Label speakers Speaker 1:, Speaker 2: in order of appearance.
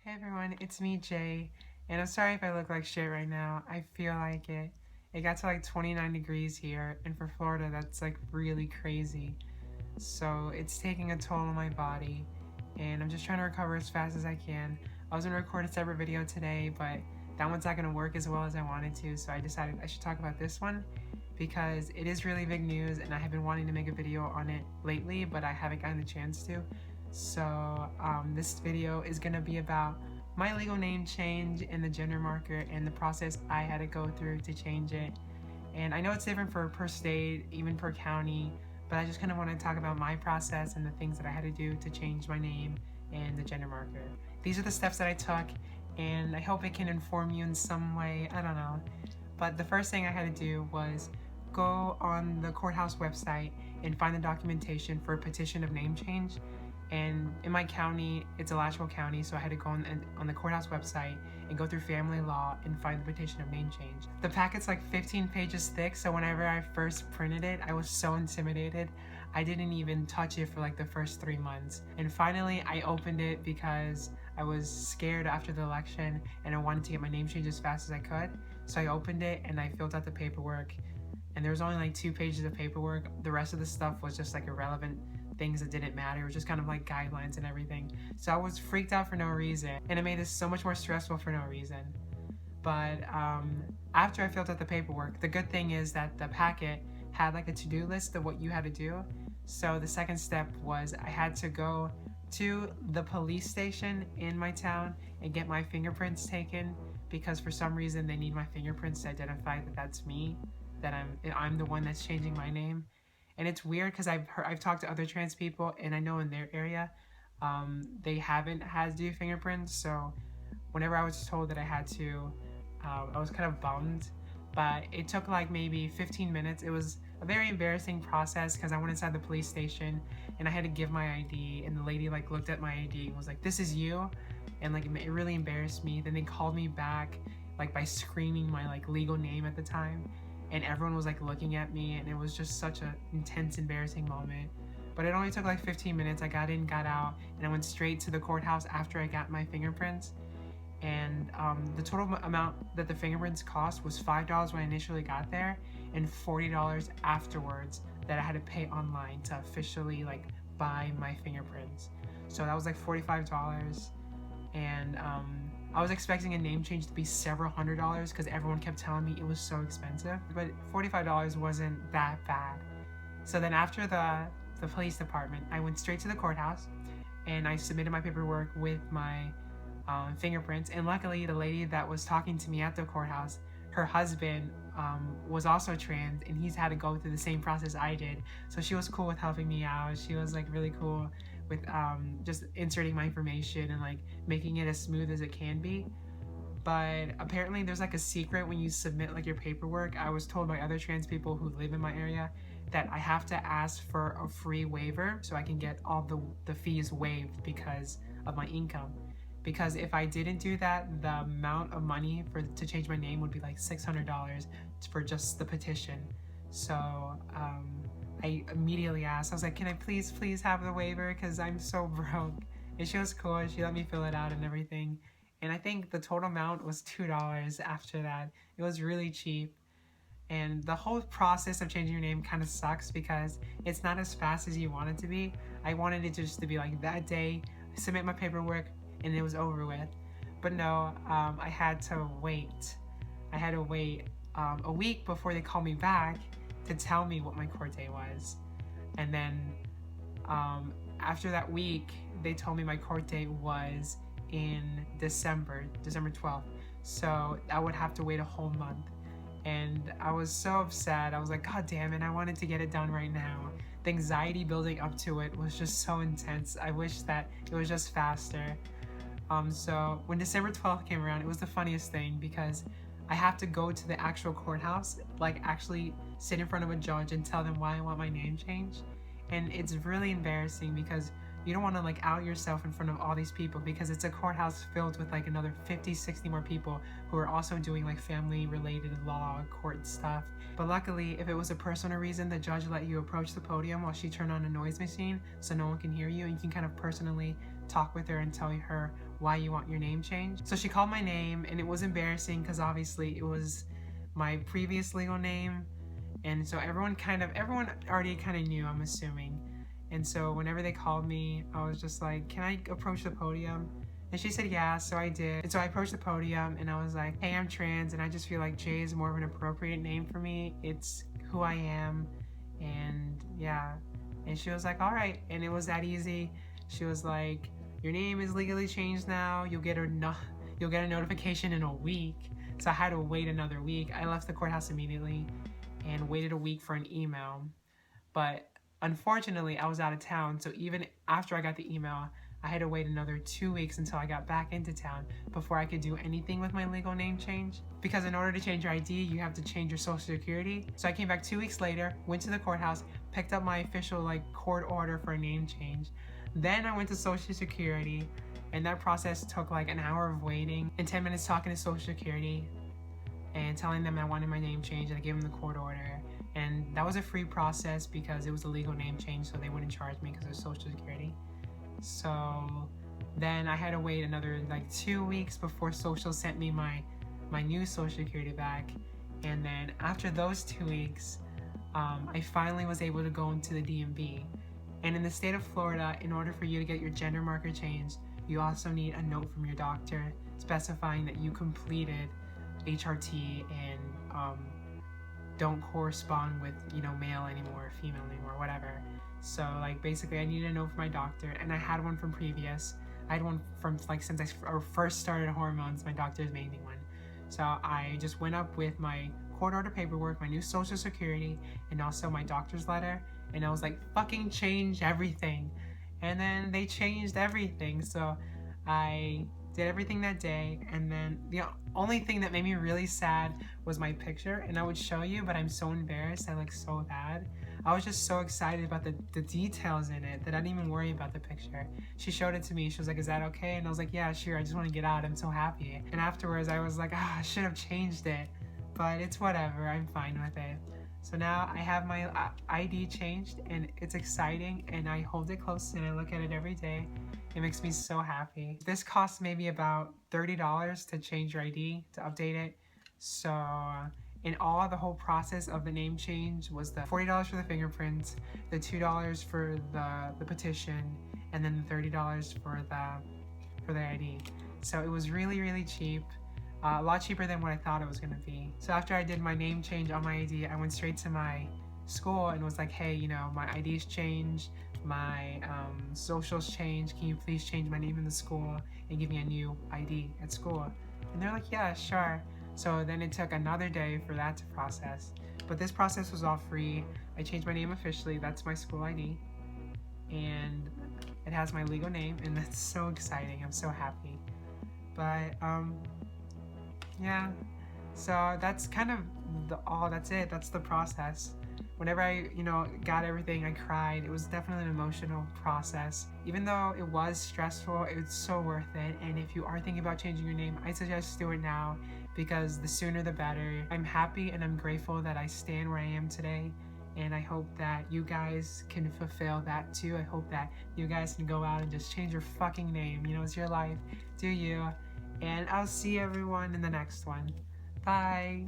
Speaker 1: Hey everyone, it's me, Jay, and I'm sorry if I look like shit right now. I feel like it. It got to like 29 degrees here, and for Florida, that's like really crazy. So it's taking a toll on my body, and I'm just trying to recover as fast as I can. I was gonna record a separate video today, but that one's not gonna work as well as I wanted to, so I decided I should talk about this one because it is really big news, and I have been wanting to make a video on it lately, but I haven't gotten the chance to. So this video is gonna be about my legal name change and the gender marker and the process I had to go through to change it. And I know it's different for per state, even per county, but I just kind of want to talk about my process and the things that I had to do to change my name and the gender marker. These are the steps that I took, and I hope it can inform you in some way. I don't know. But the first thing I had to do was go on the courthouse website and find the documentation for a petition of name change. And in my county, it's Alachua County, so I had to go on the courthouse website and go through family law and find the petition of name change. The packet's like 15 pages thick, so whenever I first printed it, I was so intimidated. I didn't even touch it for like the first 3 months. And finally, I opened it because I was scared after the election and I wanted to get my name changed as fast as I could. So I opened it and I filled out the paperwork. And there was only like 2 pages of paperwork. The rest of the stuff was just like irrelevant things that didn't matter. It was just kind of like guidelines and everything. So I was freaked out for no reason, and it made this so much more stressful for no reason. But after I filled out the paperwork, the good thing is that the packet had like a to-do list of what you had to do. So the second step was I had to go to the police station in my town and get my fingerprints taken, because for some reason they need my fingerprints to identify that that's me, that I'm the one that's changing my name. And it's weird because I've talked to other trans people, and I know in their area they haven't had to do fingerprints. So whenever I was told that I had to, I was kind of bummed. But it took like maybe 15 minutes. It was a very embarrassing process because I went inside the police station and I had to give my ID, and the lady like looked at my ID and was like, "This is you," and like it really embarrassed me. Then they called me back like by screaming my like legal name at the time, and everyone was like looking at me, and it was just such an intense, embarrassing moment. But it only took like 15 minutes. I got in, got out, and I went straight to the courthouse after I got my fingerprints. And the total amount that the fingerprints cost was $5 when I initially got there, and $40 afterwards that I had to pay online to officially like buy my fingerprints. So that was like $45. And I was expecting a name change to be several $100s because everyone kept telling me it was so expensive, but $45 wasn't that bad. So then after the police department, I went straight to the courthouse and I submitted my paperwork with my fingerprints. And luckily, the lady that was talking to me at the courthouse, her husband was also trans, and he's had to go through the same process I did. So she was cool with helping me out. She was like really cool with just inserting my information and like making it as smooth as it can be. But apparently there's like a secret when you submit like your paperwork. I was told by other trans people who live in my area that I have to ask for a free waiver so I can get all the fees waived because of my income. Because if I didn't do that, the amount of money to change my name would be like $600 for just the petition. So I immediately asked, I was like, "Can I please have the waiver, because I'm so broke?" And she was cool, she let me fill it out and everything. And I think the total amount was $2 after that. It was really cheap. And the whole process of changing your name kind of sucks because it's not as fast as you want it to be. I wanted it just to be like that day, submit my paperwork, and it was over with. But no, I had to wait. I had to wait a week before they called me back to tell me what my court date was. And then after that week, they told me my court date was in December 12th. So I would have to wait a whole month. And I was so upset. I was like, God damn it, I wanted to get it done right now. The anxiety building up to it was just so intense. I wish that it was just faster. So when December 12th came around, it was the funniest thing because I have to go to the actual courthouse, like actually sit in front of a judge and tell them why I want my name changed. And it's really embarrassing because you don't want to like out yourself in front of all these people, because it's a courthouse filled with like another 50, 60 more people who are also doing like family related law court stuff. But luckily, if it was a personal reason, the judge let you approach the podium while she turned on a noise machine so no one can hear you, and you can kind of personally talk with her and tell her why you want your name changed. So she called my name, and it was embarrassing because obviously it was my previous legal name, and so everyone already kind of knew, I'm assuming. And so whenever they called me, I was just like, can I approach the podium? And she said yeah, so I did. And so I approached the podium and I was like, hey, I'm trans and I just feel like Jay is more of an appropriate name for me. It's who I am, and yeah. And she was like, all right. And it was that easy. She was like, your name is legally changed now. You'll get a notification in a week. So I had to wait another week. I left the courthouse immediately and waited a week for an email. But unfortunately, I was out of town. So even after I got the email, I had to wait another 2 weeks until I got back into town before I could do anything with my legal name change. Because in order to change your ID, you have to change your social security. So I came back 2 weeks later, went to the courthouse, picked up my official court order for a name change. Then I went to social security, and that process took an hour of waiting and 10 minutes talking to social security and telling them I wanted my name changed, and I gave them the court order. And that was a free process because it was a legal name change, so they wouldn't charge me because of social security. So then I had to wait another 2 weeks before social sent me my new social security back. And then after those 2 weeks, I finally was able to go into the DMV. And in the state of Florida, in order for you to get your gender marker changed, you also need a note from your doctor specifying that you completed HRT and don't correspond with male anymore, female anymore, whatever. So basically I needed a note from my doctor, and I had one from previous. I had one from since I first started hormones. My doctor's made me one. So I just went up with my court order paperwork, my new social security, and also my doctor's letter, and I was like, fucking change everything. And then they changed everything. So I did everything that day, and then the only thing that made me really sad was my picture, and I would show you, but I'm so embarrassed. I look so bad. I was just so excited about the details in it that I didn't even worry about the picture. She showed it to me. She was like, is that okay? And I was like, yeah, sure. I just want to get out. I'm so happy. And afterwards, I was like, I should have changed it. But it's whatever. I'm fine with it. So now I have my ID changed, and it's exciting, and I hold it close and I look at it every day. It makes me so happy. This costs maybe about $30 to change your ID, to update it. So in all, the whole process of the name change was the $40 for the fingerprints, the $2 for the petition, and then the $30 for the ID. So it was really, really cheap. A lot cheaper than what I thought it was gonna be. So after I did my name change on my ID, I went straight to my school and was like, hey, my ID's changed, my socials changed, can you please change my name in the school and give me a new ID at school? And they're like, yeah, sure. So then it took another day for that to process. But this process was all free. I changed my name officially, that's my school ID. And it has my legal name, and that's so exciting, I'm so happy. But yeah, so that's kind of that's it, that's the process. Whenever I, got everything, I cried. It was definitely an emotional process. Even though it was stressful, it's so worth it. And if you are thinking about changing your name, I suggest do it now, because the sooner the better. I'm happy and I'm grateful that I stand where I am today. And I hope that you guys can fulfill that too. I hope that you guys can go out and just change your fucking name. It's your life. Do you. And I'll see everyone in the next one. Bye.